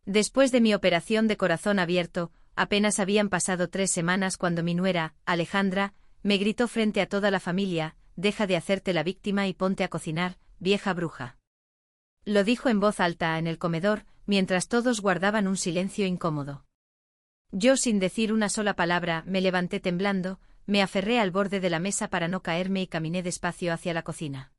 Después de mi operación de corazón abierto, apenas habían pasado 3 semanas cuando mi nuera, Alejandra, me gritó frente a toda la familia: «Deja de hacerte la víctima y ponte a cocinar, vieja bruja». Lo dijo en voz alta en el comedor, mientras todos guardaban un silencio incómodo. Yo, sin decir una sola palabra, me levanté temblando, me aferré al borde de la mesa para no caerme y caminé despacio hacia la cocina.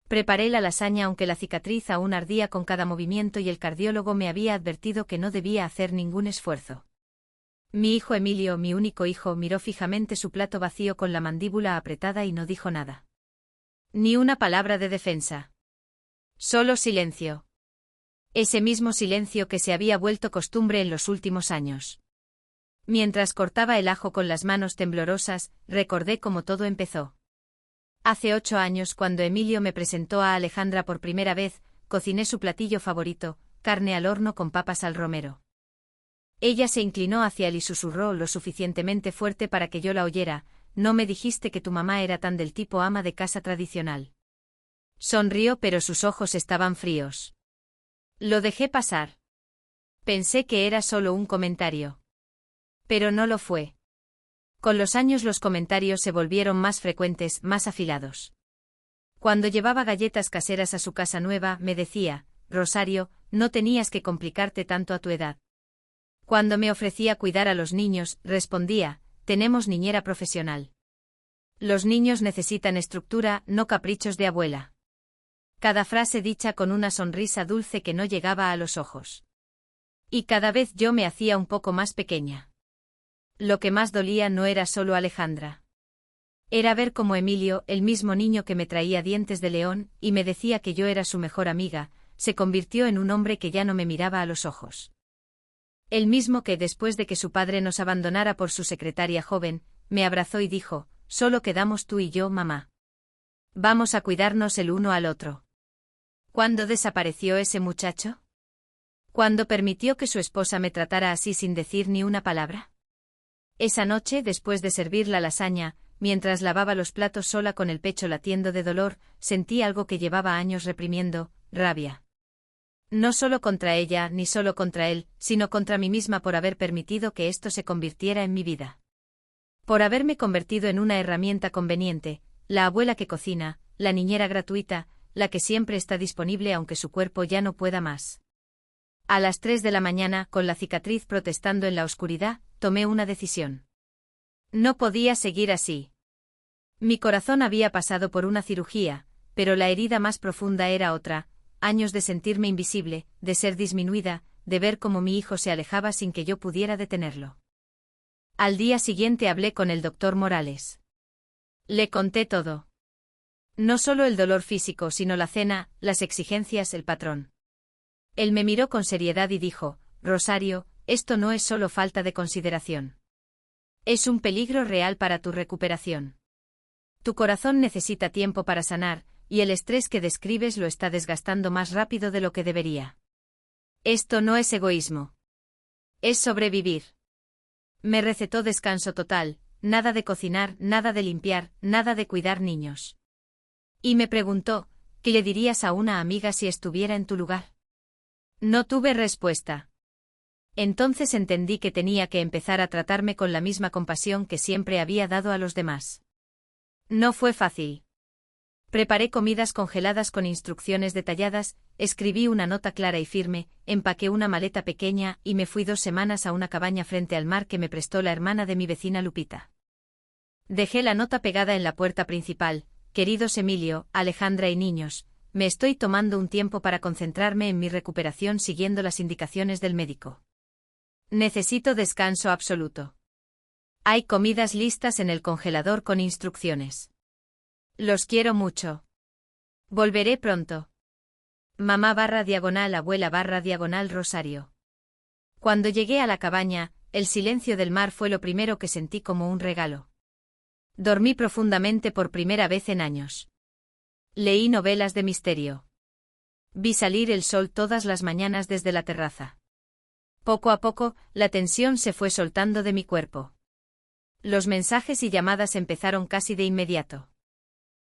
Preparé la lasaña aunque la cicatriz aún ardía con cada movimiento y el cardiólogo me había advertido que no debía hacer ningún esfuerzo. Mi hijo Emilio, mi único hijo, miró fijamente su plato vacío con la mandíbula apretada y no dijo nada. Ni una palabra de defensa. Solo silencio. Ese mismo silencio que se había vuelto costumbre en los últimos años. Mientras cortaba el ajo con las manos temblorosas, recordé cómo todo empezó. Hace 8 años, cuando Emilio me presentó a Alejandra por primera vez, cociné su platillo favorito, carne al horno con papas al romero. Ella se inclinó hacia él y susurró lo suficientemente fuerte para que yo la oyera: «¿No me dijiste que tu mamá era tan del tipo ama de casa tradicional?». Sonrió, pero sus ojos estaban fríos. Lo dejé pasar. Pensé que era solo un comentario. Pero no lo fue. Con los años los comentarios se volvieron más frecuentes, más afilados. Cuando llevaba galletas caseras a su casa nueva, me decía: «Rosario, no tenías que complicarte tanto a tu edad». Cuando me ofrecía cuidar a los niños, respondía: «Tenemos niñera profesional». Los niños necesitan estructura, no caprichos de abuela. Cada frase dicha con una sonrisa dulce que no llegaba a los ojos. Y cada vez yo me hacía un poco más pequeña. Lo que más dolía no era solo Alejandra. Era ver cómo Emilio, el mismo niño que me traía dientes de león y me decía que yo era su mejor amiga, se convirtió en un hombre que ya no me miraba a los ojos. El mismo que, después de que su padre nos abandonara por su secretaria joven, me abrazó y dijo: «Solo quedamos tú y yo, mamá. Vamos a cuidarnos el uno al otro». ¿Cuándo desapareció ese muchacho? ¿Cuándo permitió que su esposa me tratara así sin decir ni una palabra? Esa noche, después de servir la lasaña, mientras lavaba los platos sola con el pecho latiendo de dolor, sentí algo que llevaba años reprimiendo: rabia. No solo contra ella, ni solo contra él, sino contra mí misma por haber permitido que esto se convirtiera en mi vida. Por haberme convertido en una herramienta conveniente, la abuela que cocina, la niñera gratuita, la que siempre está disponible aunque su cuerpo ya no pueda más. A las 3 de la mañana, con la cicatriz protestando en la oscuridad, tomé una decisión. No podía seguir así. Mi corazón había pasado por una cirugía, pero la herida más profunda era otra: años de sentirme invisible, de ser disminuida, de ver cómo mi hijo se alejaba sin que yo pudiera detenerlo. Al día siguiente hablé con el doctor Morales. Le conté todo. No solo el dolor físico, sino la cena, las exigencias, el patrón. Él me miró con seriedad y dijo: «Rosario, esto no es solo falta de consideración. Es un peligro real para tu recuperación. Tu corazón necesita tiempo para sanar, y el estrés que describes lo está desgastando más rápido de lo que debería. Esto no es egoísmo. Es sobrevivir». Me recetó descanso total, nada de cocinar, nada de limpiar, nada de cuidar niños. Y me preguntó: «¿Qué le dirías a una amiga si estuviera en tu lugar?». No tuve respuesta. Entonces entendí que tenía que empezar a tratarme con la misma compasión que siempre había dado a los demás. No fue fácil. Preparé comidas congeladas con instrucciones detalladas, escribí una nota clara y firme, empaqué una maleta pequeña y me fui 2 semanas a una cabaña frente al mar que me prestó la hermana de mi vecina Lupita. Dejé la nota pegada en la puerta principal: «Queridos Emilio, Alejandra y niños, me estoy tomando un tiempo para concentrarme en mi recuperación siguiendo las indicaciones del médico. Necesito descanso absoluto. Hay comidas listas en el congelador con instrucciones. Los quiero mucho. Volveré pronto. Mamá // abuela // Rosario». Cuando llegué a la cabaña, el silencio del mar fue lo primero que sentí como un regalo. Dormí profundamente por primera vez en años. Leí novelas de misterio. Vi salir el sol todas las mañanas desde la terraza. Poco a poco, la tensión se fue soltando de mi cuerpo. Los mensajes y llamadas empezaron casi de inmediato.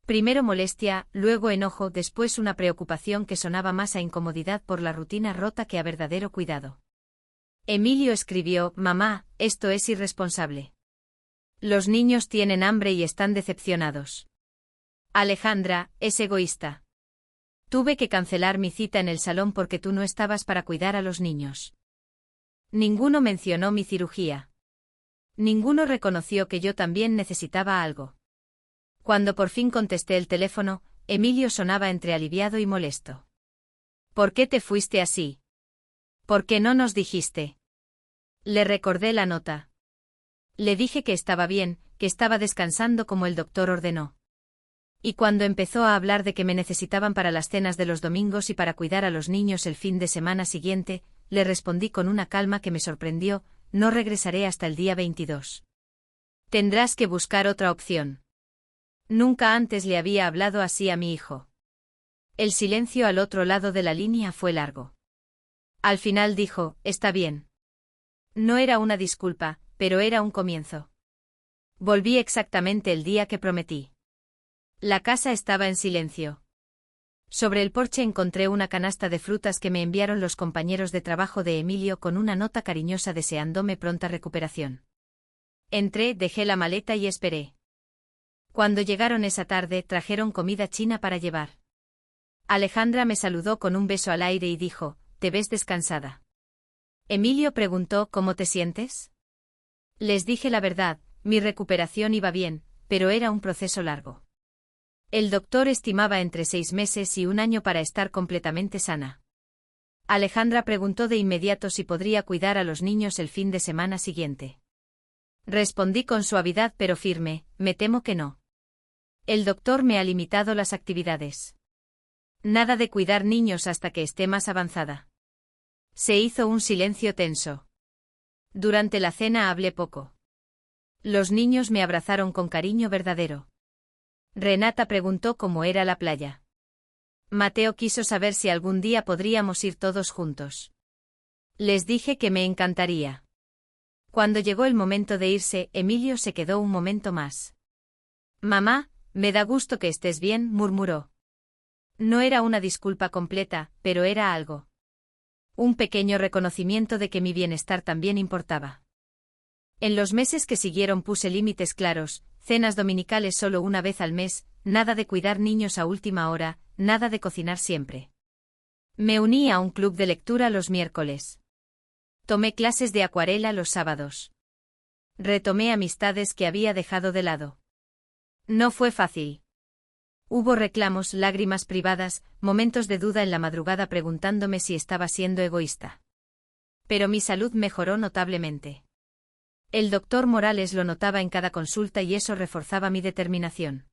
Primero molestia, luego enojo, después una preocupación que sonaba más a incomodidad por la rutina rota que a verdadero cuidado. Emilio escribió: «Mamá, esto es irresponsable. Los niños tienen hambre y están decepcionados. Alejandra, es egoísta. Tuve que cancelar mi cita en el salón porque tú no estabas para cuidar a los niños. Ninguno mencionó mi cirugía. Ninguno reconoció que yo también necesitaba algo». Cuando por fin contesté el teléfono, Emilio sonaba entre aliviado y molesto. «¿Por qué te fuiste así? ¿Por qué no nos dijiste?». Le recordé la nota. Le dije que estaba bien, que estaba descansando como el doctor ordenó. Y cuando empezó a hablar de que me necesitaban para las cenas de los domingos y para cuidar a los niños el fin de semana siguiente, le respondí con una calma que me sorprendió: «No regresaré hasta el día 22. Tendrás que buscar otra opción». Nunca antes le había hablado así a mi hijo. El silencio al otro lado de la línea fue largo. Al final dijo: «Está bien». No era una disculpa, pero era un comienzo. Volví exactamente el día que prometí. La casa estaba en silencio. Sobre el porche encontré una canasta de frutas que me enviaron los compañeros de trabajo de Emilio con una nota cariñosa deseándome pronta recuperación. Entré, dejé la maleta y esperé. Cuando llegaron esa tarde, trajeron comida china para llevar. Alejandra me saludó con un beso al aire y dijo: «Te ves descansada». Emilio preguntó: «¿Cómo te sientes?». Les dije la verdad: mi recuperación iba bien, pero era un proceso largo. El doctor estimaba entre 6 meses y 1 año para estar completamente sana. Alejandra preguntó de inmediato si podría cuidar a los niños el fin de semana siguiente. Respondí con suavidad pero firme: «Me temo que no. El doctor me ha limitado las actividades. Nada de cuidar niños hasta que esté más avanzada». Se hizo un silencio tenso. Durante la cena hablé poco. Los niños me abrazaron con cariño verdadero. Renata preguntó cómo era la playa. Mateo quiso saber si algún día podríamos ir todos juntos. Les dije que me encantaría. Cuando llegó el momento de irse, Emilio se quedó un momento más. «Mamá, me da gusto que estés bien», murmuró. No era una disculpa completa, pero era algo. Un pequeño reconocimiento de que mi bienestar también importaba. En los meses que siguieron puse límites claros: cenas dominicales solo una vez al mes, nada de cuidar niños a última hora, nada de cocinar siempre. Me uní a un club de lectura los miércoles. Tomé clases de acuarela los sábados. Retomé amistades que había dejado de lado. No fue fácil. Hubo reclamos, lágrimas privadas, momentos de duda en la madrugada preguntándome si estaba siendo egoísta. Pero mi salud mejoró notablemente. El doctor Morales lo notaba en cada consulta y eso reforzaba mi determinación.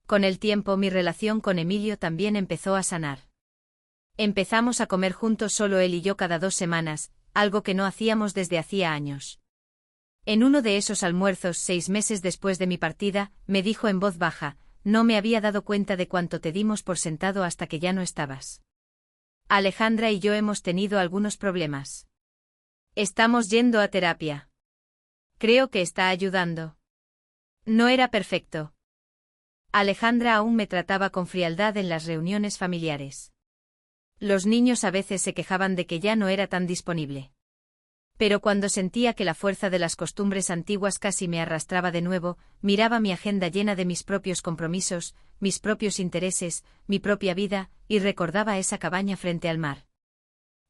Con el tiempo mi relación con Emilio también empezó a sanar. Empezamos a comer juntos solo él y yo cada 2 semanas, algo que no hacíamos desde hacía años. En uno de esos almuerzos, 6 meses después de mi partida, me dijo en voz baja: «No me había dado cuenta de cuánto te dimos por sentado hasta que ya no estabas. Alejandra y yo hemos tenido algunos problemas. Estamos yendo a terapia. Creo que está ayudando». No era perfecto. Alejandra aún me trataba con frialdad en las reuniones familiares. Los niños a veces se quejaban de que ya no era tan disponible. Pero cuando sentía que la fuerza de las costumbres antiguas casi me arrastraba de nuevo, miraba mi agenda llena de mis propios compromisos, mis propios intereses, mi propia vida, y recordaba esa cabaña frente al mar.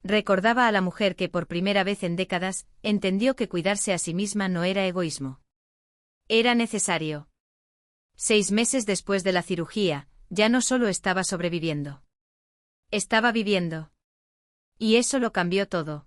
Recordaba a la mujer que por primera vez en décadas, entendió que cuidarse a sí misma no era egoísmo. Era necesario. 6 meses después de la cirugía, ya no solo estaba sobreviviendo. Estaba viviendo. Y eso lo cambió todo.